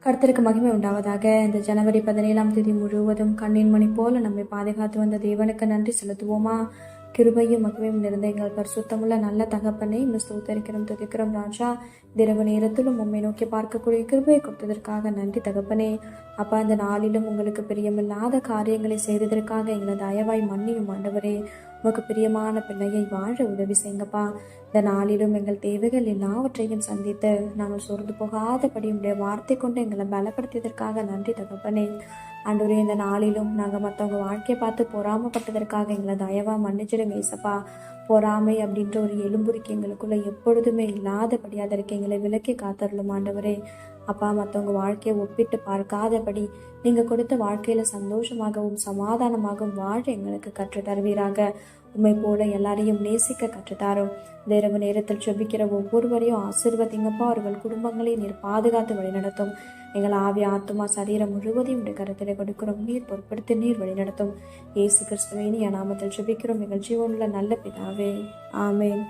கர்த்தருக்கு மகிமை உண்டாவதாக. இந்த ஜனவரி 17ஆம் தேதி முழுவதும் கண்ணின் மணி போல நம்மை பாதுகாத்து வந்த தேவனுக்கு நன்றி செலுத்துவோமா? கிருபையும் மகிமையும் நிறைந்த எங்கள் பரிசுத்தமுள்ள நல்ல தகப்பனை ஸ்தோத்தரிக்கிறோம், துதிக்கிறோம் ராஜா. இரவு நேரத்திலும் உம்மை நோக்கி பார்க்கக்கூடிய கிருபையை கொடுத்ததற்காக நன்றி தகப்பனே. அப்பா, இந்த நாளிலும் உங்களுக்கு பிரியமில்லாத காரியங்களை செய்ததற்காக எங்களை தயவாய் மன்னியும் ஆண்டவரே. உமக்கு பிரியமான பிள்ளையை வாழ உதவி செய்யுங்கப்பா. இந்த நாளிலும் எங்கள் தேவைகள் எல்லாவற்றையும் சந்தித்து நாங்கள் சோர்ந்து போகாதபடி உடைய வார்த்தை கொண்டு எங்களை பலப்படுத்தியதற்காக நன்றி தகப்பனே. ஆண்டவரே, இந்த நாளிலும் நாங்கள் மற்றவங்க வாழ்க்கையை பார்த்து பொறாமப்பட்டதற்காக எங்களை தயவா மன்னிச்சிடுங்க ஏசப்பா. பொறாமை அப்படின்ற ஒரு எலும்புரிக்கு எங்களுக்குள்ள எப்பொழுதுமே இல்லாதபடி அதற்கு எங்களை விலக்கி காத்தருளும் ஆண்டவரே. அப்பா, மற்றவங்க வாழ்க்கையை ஒப்பிட்டு பார்க்காதபடி நீங்கள் கொடுத்த வாழ்க்கையில சந்தோஷமாகவும் சமாதானமாகவும் வாழ எங்களுக்கு கற்று தருவீராக. உண்மை போல எல்லாரையும் நேசிக்க கற்றுத்தாரும். இந்த இரவு நேரத்தில் செபிக்கிற ஒவ்வொருவரையும் ஆசீர்வதிங்கப்பா. அவர்கள் குடும்பங்களை நீர் பாதுகாத்து வழிநடத்தும். எங்கள் ஆவி ஆத்துமா சரீரம் முழுவதையும் உடைய கருத்திலே கொடுக்கிறோம். நீர் பொறுப்படுத்தி நீர் வழிநடத்தும். இயேசு கிறிஸ்துவின் நாமத்தில் செபிக்கிறோம் எங்கள் ஜீவனுள்ள நல்ல பிதாவே, ஆமேன்.